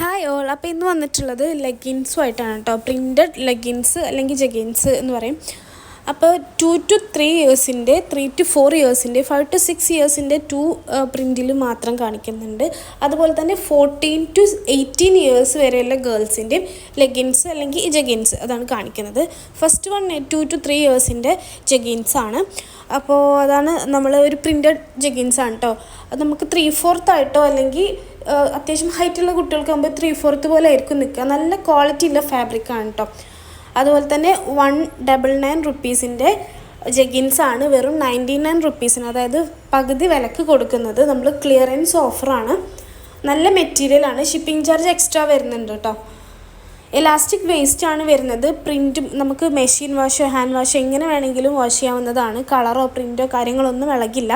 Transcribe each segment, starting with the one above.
Hi all. അപ്പോൾ ഇന്ന് വന്നിട്ടുള്ളത് ലെഗിൻസുമായിട്ടാണ് കേട്ടോ. പ്രിൻറ്റഡ് ലെഗിൻസ് അല്ലെങ്കിൽ ജഗിൻസ് എന്ന് പറയും. അപ്പോൾ 2 to 3 ഇയേഴ്സിൻ്റെ, 3 to 4 ഇയേഴ്സിൻ്റെ, 5 to 6 ഇയേഴ്സിൻ്റെ 2 പ്രിൻറ്റിൽ മാത്രം കാണിക്കുന്നുണ്ട്. അതുപോലെ തന്നെ 14 to 18 ഇയേഴ്സ് വരെയുള്ള ഗേൾസിൻ്റെയും ലെഗിൻസ് അല്ലെങ്കിൽ ജഗിൻസ് അതാണ് കാണിക്കുന്നത്. ഫസ്റ്റ് വൺ 2 to 3 ഇയേഴ്സിൻ്റെ ജഗിൻസ് ആണ്. അപ്പോൾ അതാണ് നമ്മൾ ഒരു പ്രിൻറ്റഡ് ജഗിൻസ് ആണ് കേട്ടോ. അത് നമുക്ക് 3/4 ആയിട്ടോ അല്ലെങ്കിൽ അത്യാവശ്യം ഹൈറ്റുള്ള കുട്ടികൾക്കാകുമ്പോൾ 3/4 പോലെ ആയിരിക്കും നിൽക്കുക. നല്ല ക്വാളിറ്റി ഉള്ള ഫാബ്രിക്കാണ് കേട്ടോ. അതുപോലെ തന്നെ 199 റുപ്പീസിൻ്റെ ജഗിൻസാണ് വെറും 99 റുപ്പീസിന്, അതായത് പകുതി വിലക്ക് കൊടുക്കുന്നത്. നമ്മൾ ക്ലിയറൻസ് ഓഫറാണ്. നല്ല മെറ്റീരിയലാണ്. ഷിപ്പിംഗ് ചാർജ് എക്സ്ട്രാ വരുന്നുണ്ട് കേട്ടോ. എലാസ്റ്റിക് വേസ്റ്റ് ആണ് വരുന്നത്. പ്രിൻറ്റും നമുക്ക് മെഷീൻ വാഷോ ഹാൻഡ് വാഷോ എങ്ങനെ വേണമെങ്കിലും വാഷ് ചെയ്യാവുന്നതാണ്. കളറോ പ്രിൻറ്റോ കാര്യങ്ങളൊന്നും ഇളകില്ല.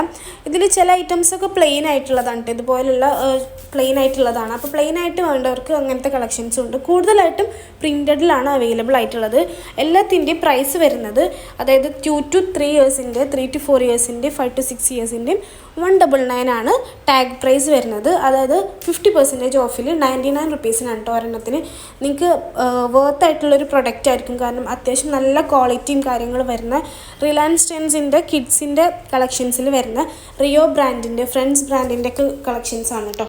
ഇതിൽ ചില ഐറ്റംസൊക്കെ പ്ലെയിൻ ആയിട്ടുള്ളതാണ് കേട്ടോ. ഇതുപോലുള്ള പ്ലെയിൻ ആയിട്ടുള്ളതാണ്. അപ്പോൾ പ്ലെയിൻ ആയിട്ട് വേണ്ടവർക്ക് അങ്ങനത്തെ കളക്ഷൻസും ഉണ്ട്. കൂടുതലായിട്ടും പ്രിൻറ്റഡിലാണ് അവൈലബിൾ ആയിട്ടുള്ളത്. എല്ലാത്തിൻ്റെയും പ്രൈസ് വരുന്നത്, അതായത് 2 to 3 ഇയേഴ്സിൻ്റെ, 3 to 4 ഇയേഴ്സിൻ്റെ, 5 to 6 ഇയേഴ്സിൻ്റെയും 199 ആണ് ടാഗ് പ്രൈസ് വരുന്നത്. അതായത് 50% ഓഫിൽ 99 റുപ്പീസിനാണ് കേട്ടോ ഒരെണ്ണത്തിന്. നിങ്ങൾക്ക് വർത്ത് ആയിട്ടുള്ളൊരു പ്രൊഡക്റ്റ് ആയിരിക്കും. കാരണം അത്യാവശ്യം നല്ല ക്വാളിറ്റിയും കാര്യങ്ങളും വരുന്ന റിലയൻസ് ട്രെൻഡ്സിൻ്റെ കിഡ്സിൻ്റെ കളക്ഷൻസിൽ വരുന്ന റിയോ ബ്രാൻഡിൻ്റെ, ഫ്രണ്ട്സ് ബ്രാൻഡിൻ്റെ ഒക്കെ കളക്ഷൻസാണ് കേട്ടോ.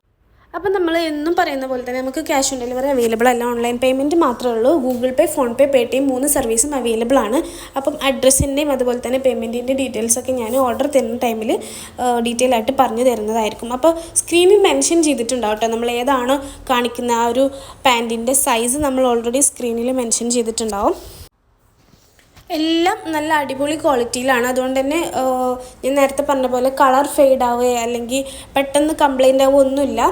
അപ്പം നമ്മൾ എന്നും പറയുന്ന പോലെ തന്നെ നമുക്ക് ക്യാഷ് ഓൺ ഡെലിവറി അവൈലബിൾ അല്ല. ഓൺലൈൻ പേയ്മെൻറ്റ് മാത്രമേ ഉള്ളൂ. ഗൂഗിൾ പേ, ഫോൺ പേ, പേടിഎം 3 സർവീസും അവൈലബിൾ ആണ്. അപ്പം അഡ്രസ്സിൻ്റെയും അതുപോലെ തന്നെ പേയ്മെൻറ്റിൻ്റെ ഡീറ്റെയിൽസൊക്കെ ഞാൻ ഓർഡർ തരുന്ന ടൈമിൽ ഡീറ്റെയിൽ ആയിട്ട് പറഞ്ഞു തരുന്നതായിരിക്കും. അപ്പോൾ സ്ക്രീനിൽ മെൻഷൻ ചെയ്തിട്ടുണ്ടാവും കേട്ടോ. നമ്മൾ ഏതാണോ കാണിക്കുന്ന ആ ഒരു പാൻറ്റിൻ്റെ സൈസ് നമ്മൾ ഓൾറെഡി സ്ക്രീനിൽ മെൻഷൻ ചെയ്തിട്ടുണ്ടാവും. എല്ലാം നല്ല അടിപൊളി ക്വാളിറ്റിയിലാണ്. അതുകൊണ്ട് തന്നെ ഞാൻ നേരത്തെ പറഞ്ഞ പോലെ കളർ ഫെയ്ഡ് ആവുകയോ അല്ലെങ്കിൽ പെട്ടെന്ന് കംപ്ലൈൻ്റ് ആവുകയോ ഒന്നുമില്ല.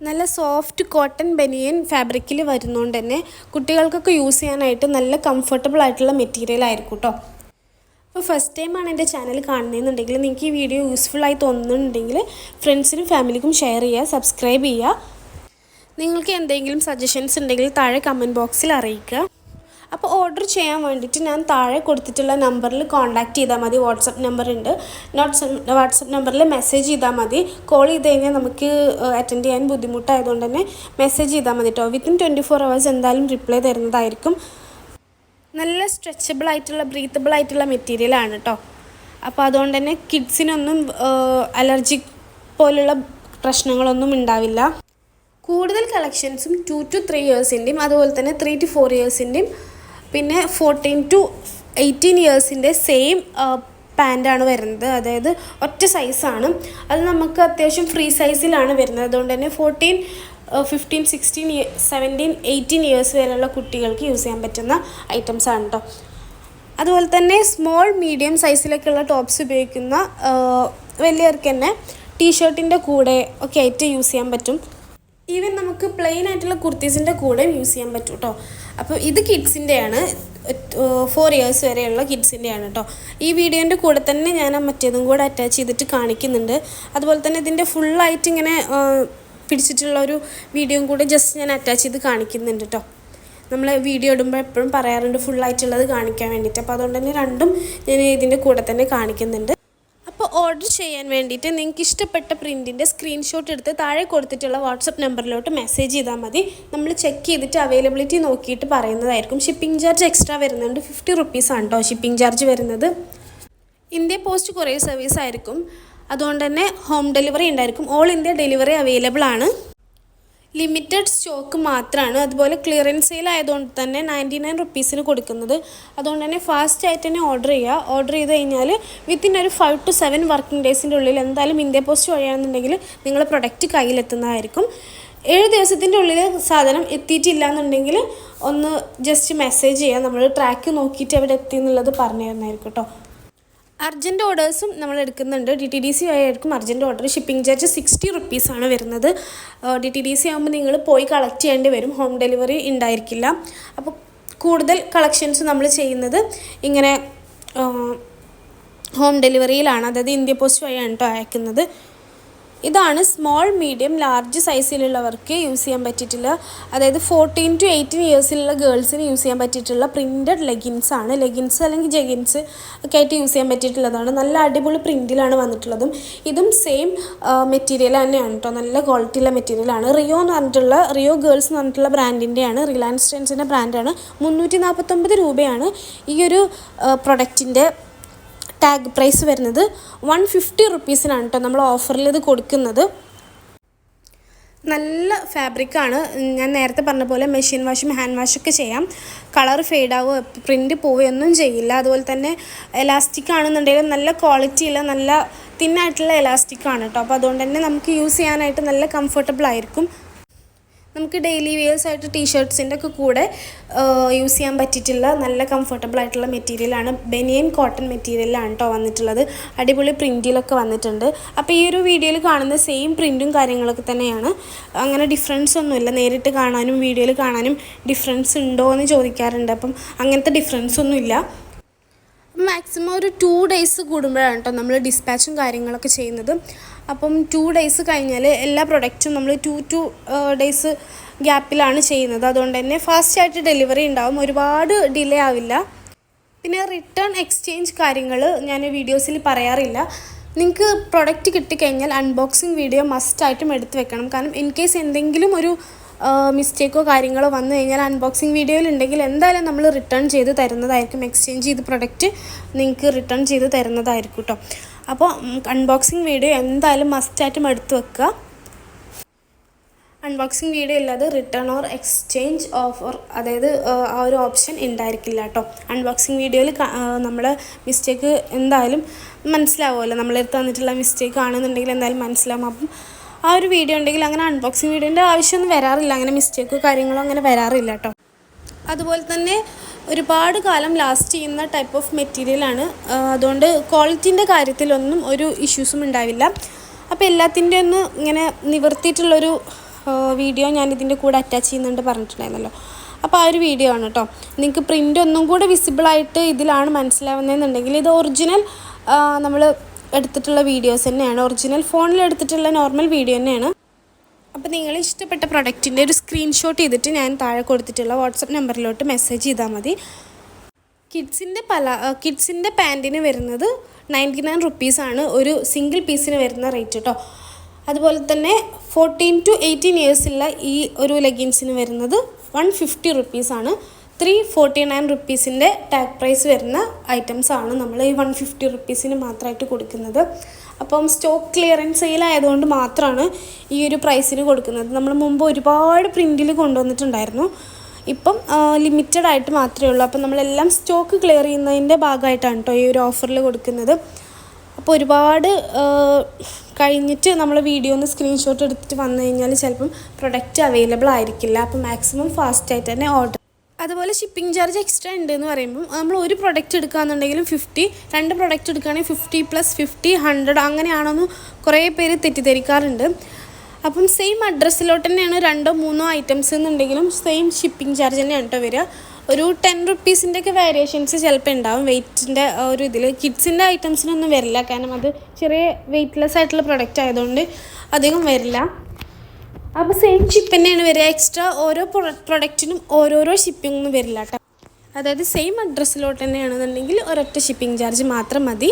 നല്ല സോഫ്റ്റ് കോട്ടൺ ബനിയൻ ഫാബ്രിക്കിൽ വരുന്നതുകൊണ്ട് തന്നെ കുട്ടികൾക്കൊക്കെ യൂസ് ചെയ്യാനായിട്ട് നല്ല കംഫർട്ടബിൾ ആയിട്ടുള്ള മെറ്റീരിയൽ ആയിരിക്കും കേട്ടോ. അപ്പോൾ ഫസ്റ്റ് ടൈമാണ് എൻ്റെ ചാനൽ കാണുന്നതെന്നുണ്ടെങ്കിൽ നിങ്ങൾക്ക് ഈ വീഡിയോ യൂസ്ഫുള്ളായി തോന്നുന്നുണ്ടെങ്കിൽ ഫ്രണ്ട്സിനും ഫാമിലിക്കും ഷെയർ ചെയ്യുക, സബ്സ്ക്രൈബ് ചെയ്യുക. നിങ്ങൾക്ക് എന്തെങ്കിലും സജഷൻസ് ഉണ്ടെങ്കിൽ താഴെ കമൻറ്റ് ബോക്സിൽ അറിയിക്കുക. അപ്പോൾ ഓർഡർ ചെയ്യാൻ വേണ്ടിയിട്ട് ഞാൻ താഴെ കൊടുത്തിട്ടുള്ള നമ്പറിൽ കോൺടാക്റ്റ് ചെയ്താൽ മതി. വാട്സപ്പ് നമ്പർ ഉണ്ട്. വാട്സപ്പ് നമ്പറിൽ മെസ്സേജ് ചെയ്താൽ മതി. കോൾ ചെയ്ത് കഴിഞ്ഞാൽ നമുക്ക് അറ്റൻഡ് ചെയ്യാൻ ബുദ്ധിമുട്ടായതുകൊണ്ട് തന്നെ മെസ്സേജ് ചെയ്താൽ മതി കേട്ടോ. വിത്തിൻ 24 hours എന്തായാലും റിപ്ലൈ തരുന്നതായിരിക്കും. നല്ല സ്ട്രെച്ചബിൾ ആയിട്ടുള്ള, ബ്രീത്തബിൾ ആയിട്ടുള്ള മെറ്റീരിയലാണ് കേട്ടോ. അപ്പോൾ അതുകൊണ്ട് തന്നെ കിഡ്സിനൊന്നും അലർജിക് പോലുള്ള പ്രശ്നങ്ങളൊന്നും ഉണ്ടാവില്ല. കൂടുതൽ കളക്ഷൻസും 2 to 3 ഇയേഴ്സിൻ്റെയും അതുപോലെ തന്നെ 3 to 4 ഇയേഴ്സിൻ്റെയും പിന്നെ 14 to 18 ഇയേഴ്സിൻ്റെ സെയിം പാൻറ്റാണ് വരുന്നത്. അതായത് ഒറ്റ സൈസാണ്. അത് നമുക്ക് അത്യാവശ്യം ഫ്രീ സൈസിലാണ് വരുന്നത്. അതുകൊണ്ട് തന്നെ 14, 15, 16, 17, 18 ഇയേഴ്സ് വരെയുള്ള കുട്ടികൾക്ക് യൂസ് ചെയ്യാൻ പറ്റുന്ന ഐറ്റംസാണ് കേട്ടോ. അതുപോലെ തന്നെ സ്മോൾ മീഡിയം സൈസിലൊക്കെയുള്ള ടോപ്സ് ഉപയോഗിക്കുന്ന വലിയവർക്ക് തന്നെ ടീഷർട്ടിൻ്റെ കൂടെ ഒക്കെ ആയിട്ട് യൂസ് ചെയ്യാൻ പറ്റും. ഈവൻ നമുക്ക് പ്ലെയിൻ ആയിട്ടുള്ള കുർത്തീസിൻ്റെ കൂടെ യൂസ് ചെയ്യാൻ പറ്റും കേട്ടോ. അപ്പോൾ ഇത് കിഡ്സിൻ്റെയാണ്, 4 ഇയേഴ്സ് വരെയുള്ള കിഡ്സിൻ്റെയാണ് കേട്ടോ. ഈ വീഡിയോൻ്റെ കൂടെ തന്നെ ഞാൻ മറ്റേതും കൂടെ അറ്റാച്ച് ചെയ്തിട്ട് കാണിക്കുന്നുണ്ട്. അതുപോലെ തന്നെ ഇതിൻ്റെ ഫുള്ളായിട്ട് ഇങ്ങനെ പിടിച്ചിട്ടുള്ള ഒരു വീഡിയോയും കൂടെ ജസ്റ്റ് ഞാൻ അറ്റാച്ച് ചെയ്ത് കാണിക്കുന്നുണ്ട് കേട്ടോ. നമ്മൾ വീഡിയോ ഇടുമ്പോൾ എപ്പോഴും പറയാറുണ്ട് ഫുള്ളായിട്ടുള്ളത് കാണിക്കാൻ വേണ്ടിയിട്ട്. അപ്പോൾ അതുകൊണ്ട് തന്നെ രണ്ടും ഞാൻ ഇതിൻ്റെ കൂടെ തന്നെ കാണിക്കുന്നുണ്ട്. അപ്പോൾ ഓർഡർ ചെയ്യാൻ വേണ്ടിയിട്ട് നിങ്ങൾക്ക് ഇഷ്ടപ്പെട്ട പ്രിൻറ്റിൻ്റെ സ്ക്രീൻഷോട്ട് എടുത്ത് താഴെ കൊടുത്തിട്ടുള്ള വാട്സപ്പ് നമ്പറിലോട്ട് മെസ്സേജ് ചെയ്താൽ മതി. നമ്മൾ ചെക്ക് ചെയ്തിട്ട് അവൈലബിലിറ്റി നോക്കിയിട്ട് പറയുന്നതായിരിക്കും. ഷിപ്പിംഗ് ചാർജ് എക്സ്ട്രാ വരുന്നുണ്ട്. 50 റുപ്പീസാണ് കേട്ടോ ഷിപ്പിംഗ് ചാർജ് വരുന്നത്. ഇന്ത്യ പോസ്റ്റ് കൊറിയർ സർവീസ് ആയിരിക്കും. അതുകൊണ്ട് തന്നെ ഹോം ഡെലിവറി ഉണ്ടായിരിക്കും. ഓൾ ഇന്ത്യ ഡെലിവറി അവൈലബിൾ ആണ്. ലിമിറ്റഡ് സ്റ്റോക്ക് മാത്രമാണ്. അതുപോലെ ക്ലിയറൻസ് സെയിൽ ആയതുകൊണ്ട് തന്നെ 99 റുപ്പീസിന് കൊടുക്കുന്നത്. അതുകൊണ്ട് തന്നെ ഫാസ്റ്റ് ആയിട്ട് തന്നെ ഓർഡർ ചെയ്യുക. ഓർഡർ ചെയ്ത് കഴിഞ്ഞാൽ വിത്തിൻ ഒരു 5 to 7 വർക്കിംഗ് ഡേയ്സിൻ്റെ ഉള്ളിൽ എന്തായാലും ഇന്ത്യ പോസ്റ്റ് വഴിയാണെന്നുണ്ടെങ്കിൽ നിങ്ങളുടെ പ്രൊഡക്റ്റ് കയ്യിലെത്തുന്നതായിരിക്കും. 7 ദിവസത്തിൻ്റെ ഉള്ളിൽ സാധനം എത്തിയിട്ടില്ല എന്നുണ്ടെങ്കിൽ ഒന്ന് ജസ്റ്റ് മെസ്സേജ് ചെയ്യുക. നമ്മൾ ട്രാക്ക് നോക്കിയിട്ട് എവിടെ എത്തി എന്നുള്ളത് പറഞ്ഞു തരുന്നതായിരിക്കും കേട്ടോ. അർജൻറ്റ് ഓർഡേഴ്സും നമ്മൾ എടുക്കുന്നുണ്ട്. DTDC ആയിരിക്കും അർജൻറ്റ് ഓർഡർ. ഷിപ്പിംഗ് ചാർജ് 60 റുപ്പീസാണ് വരുന്നത്. DTDC ആകുമ്പോൾ നിങ്ങൾ പോയി കളക്ട് ചെയ്യേണ്ടി വരും. ഹോം ഡെലിവറി ഉണ്ടായിരിക്കില്ല. അപ്പോൾ കൂടുതൽ കളക്ഷൻസ് നമ്മൾ ചെയ്യുന്നത് ഇങ്ങനെ ഹോം ഡെലിവറിയിലാണ്. അതായത് ഇന്ത്യ പോസ്റ്റ് വഴിയാണ് കേട്ടോ അയക്കുന്നത്. ഇതാണ് സ്മോൾ മീഡിയം ലാർജ് സൈസിലുള്ളവർക്ക് യൂസ് ചെയ്യാൻ പറ്റിയിട്ടുള്ള, അതായത് 14 to 18 ഇയേഴ്സിലുള്ള ഗേൾസിന് യൂസ് ചെയ്യാൻ പറ്റിയിട്ടുള്ള പ്രിൻറ്റഡ് ലെഗിൻസ് ആണ്. ലെഗിൻസ് അല്ലെങ്കിൽ ജെഗിൻസ് ഒക്കെ ആയിട്ട് യൂസ് ചെയ്യാൻ പറ്റിയിട്ടുള്ളതാണ്. നല്ല അടിപൊളി പ്രിൻറ്റിലാണ് വന്നിട്ടുള്ളതും. ഇതും സെയിം മെറ്റീരിയൽ തന്നെയാണ് കേട്ടോ, നല്ല ക്വാളിറ്റിയുള്ള മെറ്റീരിയലാണ്. റിയോ എന്ന് പറഞ്ഞിട്ടുള്ള റിയോ ഗേൾസ് എന്ന് പറഞ്ഞിട്ടുള്ള ബ്രാൻഡിൻ്റെയാണ്, റിലയൻസ് ട്രെൻഡ്സിൻ്റെ ബ്രാൻഡാണ്. 349 രൂപയാണ് ഈ ഒരു പ്രൊഡക്റ്റിൻ്റെ ടാഗ് പ്രൈസ് വരുന്നത്. 150 റുപ്പീസിനാണ് കേട്ടോ നമ്മൾ ഓഫറിൽ ഇത് കൊടുക്കുന്നത്. നല്ല ഫാബ്രിക്കാണ്. ഞാൻ നേരത്തെ പറഞ്ഞ പോലെ മെഷീൻ വാഷും ഹാൻഡ് വാഷൊക്കെ ചെയ്യാം. കളർ ഫെയ്ഡാവോ പ്രിൻറ്റ് പോവുകയൊന്നും ചെയ്യില്ല. അതുപോലെ തന്നെ എലാസ്റ്റിക് ആണെന്നുണ്ടെങ്കിലും നല്ല ക്വാളിറ്റിയുള്ള നല്ല തിന്നായിട്ടുള്ള എലാസ്റ്റിക് ആണ് കേട്ടോ. അപ്പോൾ അതുകൊണ്ട് തന്നെ നമുക്ക് യൂസ് ചെയ്യാനായിട്ട് നല്ല കംഫർട്ടബിൾ ആയിരിക്കും. നമുക്ക് ഡെയിലി വെയേഴ്സ് ആയിട്ട് ടീഷർട്ട്സിൻ്റെ ഒക്കെ കൂടെ യൂസ് ചെയ്യാൻ പറ്റിയിട്ടുള്ള നല്ല കംഫർട്ടബിൾ ആയിട്ടുള്ള മെറ്റീരിയലാണ്. ബനിയൻ കോട്ടൺ മെറ്റീരിയലാണ് കേട്ടോ വന്നിട്ടുള്ളത്. അടിപൊളി പ്രിൻറ്റിലൊക്കെ വന്നിട്ടുണ്ട്. അപ്പോൾ ഈ ഒരു വീഡിയോയിൽ കാണുന്ന സെയിം പ്രിൻറ്റും കാര്യങ്ങളൊക്കെ തന്നെയാണ്. അങ്ങനെ ഡിഫറൻസ് ഒന്നുമില്ല. നേരിട്ട് കാണാനും വീഡിയോയിൽ കാണാനും ഡിഫറൻസ് ഉണ്ടോ എന്ന് ചോദിക്കാറുണ്ട്. അപ്പം അങ്ങനത്തെ ഡിഫറൻസ് ഒന്നുമില്ല. മാക്സിമം ഒരു 2 days കൂടുമ്പോഴാണ് കേട്ടോ നമ്മൾ ഡിസ്പാച്ചും കാര്യങ്ങളൊക്കെ ചെയ്യുന്നത്. അപ്പം 2 days കഴിഞ്ഞാൽ എല്ലാ പ്രൊഡക്റ്റും നമ്മൾ 2 days ഗ്യാപ്പിലാണ് ചെയ്യുന്നത്. അതുകൊണ്ട് തന്നെ ഫാസ്റ്റായിട്ട് ഡെലിവറി ഉണ്ടാവും, ഒരുപാട് ഡിലേ ആവില്ല. പിന്നെ റിട്ടേൺ എക്സ്ചേഞ്ച് കാര്യങ്ങൾ ഞാൻ വീഡിയോസിൽ പറയാറില്ല. നിങ്ങൾക്ക് പ്രൊഡക്റ്റ് കിട്ടിക്കഴിഞ്ഞാൽ അൺബോക്സിങ് വീഡിയോ മസ്റ്റായിട്ടും എടുത്ത് വെക്കണം. കാരണം ഇൻ കേസ് എന്തെങ്കിലും ഒരു മിസ്റ്റേക്കോ കാര്യങ്ങളോ വന്നു കഴിഞ്ഞാൽ അൺബോക്സിങ് വീഡിയോയിലുണ്ടെങ്കിൽ എന്തായാലും നമ്മൾ റിട്ടേൺ ചെയ്ത് തരുന്നതായിരിക്കും. എക്സ്ചേഞ്ച് ചെയ്ത് പ്രൊഡക്റ്റ് നിങ്ങൾക്ക് റിട്ടേൺ ചെയ്ത് തരുന്നതായിരിക്കും കേട്ടോ. അപ്പോൾ അൺബോക്സിങ് വീഡിയോ എന്തായാലും മസ്റ്റായിട്ടും എടുത്ത് വെക്കുക. അൺബോക്സിങ് വീഡിയോ ഇല്ലാതെ റിട്ടേൺ ഓർ എക്സ്ചേഞ്ച് ഓഫർ, അതായത് ആ ഒരു ഓപ്ഷൻ ഉണ്ടായിരിക്കില്ല കേട്ടോ. അൺബോക്സിങ് വീഡിയോയിൽ നമ്മൾ മിസ്റ്റേക്ക് എന്തായാലും മനസ്സിലാവുമല്ലോ. നമ്മളെടുത്ത് തന്നിട്ടുള്ള മിസ്റ്റേക്ക് ആണെന്നുണ്ടെങ്കിൽ എന്തായാലും മനസ്സിലാവും. അപ്പം ആ ഒരു വീഡിയോ ഉണ്ടെങ്കിൽ അങ്ങനെ അൺബോക്സിങ് വീഡിയോൻ്റെ ആവശ്യമൊന്നും വരാറില്ല. അങ്ങനെ മിസ്റ്റേക്കോ കാര്യങ്ങളോ അങ്ങനെ വരാറില്ല കേട്ടോ. അതുപോലെ തന്നെ ഒരുപാട് കാലം ലാസ്റ്റ് ചെയ്യുന്ന ടൈപ്പ് ഓഫ് മെറ്റീരിയലാണ്. അതുകൊണ്ട് ക്വാളിറ്റീൻ്റെ കാര്യത്തിലൊന്നും ഒരു ഇഷ്യൂസും ഉണ്ടാവില്ല. അപ്പോൾ എല്ലാത്തിൻ്റെ ഒന്ന് ഇങ്ങനെ നിവർത്തിയിട്ടുള്ളൊരു വീഡിയോ ഞാൻ ഇതിൻ്റെ കൂടെ അറ്റാച്ച് ചെയ്യുന്നുണ്ട് പറഞ്ഞിട്ടുണ്ടായിരുന്നല്ലോ. അപ്പോൾ ആ ഒരു വീഡിയോ ആണ് കേട്ടോ. നിങ്ങൾക്ക് പ്രിൻ്റ് ഒന്നും കൂടെ വിസിബിളായിട്ട് ഇതിലാണ് മനസ്സിലാവുന്നതെന്നുണ്ടെങ്കിൽ ഇത് ഒറിജിനൽ നമ്മൾ എടുത്തിട്ടുള്ള വീഡിയോസ് തന്നെയാണ്. ഒറിജിനൽ ഫോണിൽ എടുത്തിട്ടുള്ള നോർമൽ വീഡിയോ തന്നെയാണ്. അപ്പോൾ നിങ്ങൾ ഇഷ്ടപ്പെട്ട പ്രൊഡക്റ്റിൻ്റെ ഒരു സ്ക്രീൻഷോട്ട് ചെയ്തിട്ട് ഞാൻ താഴെ കൊടുത്തിട്ടുള്ള വാട്സപ്പ് നമ്പറിലോട്ട് മെസ്സേജ് ചെയ്താൽ മതി. കിഡ്സിൻ്റെ പാൻറ്റിന് വരുന്നത് 99 റുപ്പീസാണ് ഒരു സിംഗിൾ പീസിന് വരുന്ന റേറ്റ് കേട്ടോ. അതുപോലെ തന്നെ 14 to 18 ഇയേഴ്സുള്ള ഈ ഒരു ലെഗിൻസിന് വരുന്നത് 150 റുപ്പീസാണ്. 349 റുപ്പീസിൻ്റെ ടാഗ് പ്രൈസ് വരുന്ന ഐറ്റംസാണ് നമ്മൾ ഈ 150 റുപ്പീസിന് മാത്രമായിട്ട് കൊടുക്കുന്നത്. അപ്പം സ്റ്റോക്ക് ക്ലിയറൻസ് സെയിൽ ആയതുകൊണ്ട് മാത്രമാണ് ഈ ഒരു പ്രൈസിന് കൊടുക്കുന്നത്. നമ്മൾ മുമ്പ് ഒരുപാട് പ്രിൻറ്റിൽ കൊണ്ടുവന്നിട്ടുണ്ടായിരുന്നു. ഇപ്പം ലിമിറ്റഡ് ആയിട്ട് മാത്രമേ ഉള്ളൂ. അപ്പം നമ്മളെല്ലാം സ്റ്റോക്ക് ക്ലിയർ ചെയ്യുന്നതിൻ്റെ ഭാഗമായിട്ടാണ് കേട്ടോ ഈ ഒരു ഓഫറിൽ കൊടുക്കുന്നത്. അപ്പോൾ ഒരുപാട് കഴിഞ്ഞിട്ട് നമ്മൾ വീഡിയോന്ന് സ്ക്രീൻഷോട്ട് എടുത്തിട്ട് വന്നു കഴിഞ്ഞാൽ ചിലപ്പം പ്രൊഡക്റ്റ് അവൈലബിൾ ആയിരിക്കില്ല. അപ്പോൾ മാക്സിമം ഫാസ്റ്റായിട്ട് തന്നെ ഓർഡർ. അതുപോലെ ഷിപ്പിംഗ് ചാർജ് എക്സ്ട്രാ ഉണ്ട് എന്ന് പറയുമ്പോൾ നമ്മൾ ഒരു പ്രൊഡക്റ്റ് എടുക്കുകയാണെന്നുണ്ടെങ്കിലും 50, 2 പ്രൊഡക്റ്റ് എടുക്കുകയാണെങ്കിൽ 50 + 50 100 അങ്ങനെയാണെന്ന് കുറേ പേര് തെറ്റിദ്ധരിക്കാറുണ്ട്. അപ്പം സെയിം അഡ്രസ്സിലോട്ട് തന്നെയാണ് 2 or 3 ഐറ്റംസ് എന്നുണ്ടെങ്കിലും സെയിം ഷിപ്പിംഗ് ചാർജ് തന്നെയാണ് കേട്ടോ വരിക. ഒരു 10 റുപ്പീസിൻ്റെ ഒക്കെ വേരിയേഷൻസ് ചിലപ്പോൾ ഉണ്ടാവും വെയ്റ്റിൻ്റെ ഒരു ഇതിൽ. കിഡ്സിൻ്റെ ഐറ്റംസിനൊന്നും വരില്ല, കാരണം അത് ചെറിയ വെയ്റ്റ്ലെസ് ആയിട്ടുള്ള പ്രൊഡക്റ്റ് ആയതുകൊണ്ട് അധികം വരില്ല. അപ്പോൾ സെയിം ഷിപ്പ് തന്നെയാണ് വരിക. എക്സ്ട്രാ ഓരോ പ്രൊഡക്റ്റിനും ഓരോരോ ഷിപ്പിങ്ങൊന്നും വരില്ല കേട്ടോ. അതായത് സെയിം അഡ്രസ്സിലോട്ട് തന്നെയാണെന്നുണ്ടെങ്കിൽ ഒരൊറ്റ ഷിപ്പിംഗ് ചാർജ് മാത്രം മതി.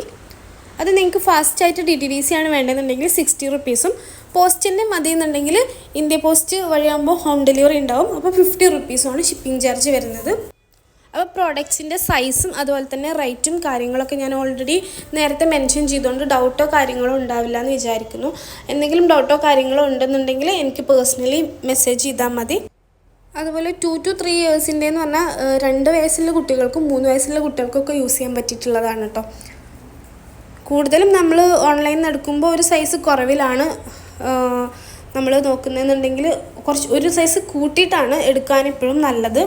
അത് നിങ്ങൾക്ക് ഫാസ്റ്റായിട്ട് DTDC ആണ് വേണ്ടതെന്നുണ്ടെങ്കിൽ 60 റുപ്പീസും, പോസ്റ്റിൻ്റെ മതി എന്നുണ്ടെങ്കിൽ ഇന്ത്യ പോസ്റ്റ് വഴിയാകുമ്പോൾ ഹോം ഡെലിവറി ഉണ്ടാവും. അപ്പോൾ 50 റുപ്പീസുമാണ് ഷിപ്പിംഗ് ചാർജ് വരുന്നത്. അപ്പോൾ പ്രോഡക്ട്സിൻ്റെ സൈസും അതുപോലെ തന്നെ റേറ്റും കാര്യങ്ങളൊക്കെ ഞാൻ ഓൾറെഡി നേരത്തെ മെൻഷൻ ചെയ്തുകൊണ്ട് ഡൗട്ടോ കാര്യങ്ങളോ ഉണ്ടാവില്ല എന്ന് വിചാരിക്കുന്നു. എന്തെങ്കിലും ഡൗട്ടോ കാര്യങ്ങളോ ഉണ്ടെന്നുണ്ടെങ്കിൽ എനിക്ക് പേഴ്സണലി മെസ്സേജ് ചെയ്താൽ മതി. അതുപോലെ 2 to 3 ഇയേഴ്സിൻ്റെ എന്ന് പറഞ്ഞാൽ 2 വയസ്സുള്ള കുട്ടികൾക്കും 3 വയസ്സുള്ള കുട്ടികൾക്കൊക്കെ യൂസ് ചെയ്യാൻ പറ്റിയിട്ടുള്ളതാണ് കേട്ടോ. കൂടുതലും നമ്മൾ ഓൺലൈനിൽ നിന്ന് എടുക്കുമ്പോൾ ഒരു സൈസ് കുറവിലാണ് നമ്മൾ നോക്കുന്നതെന്നുണ്ടെങ്കിൽ ഒരു സൈസ് കൂട്ടിയിട്ടാണ് എടുക്കാൻ എപ്പോഴും നല്ലത്.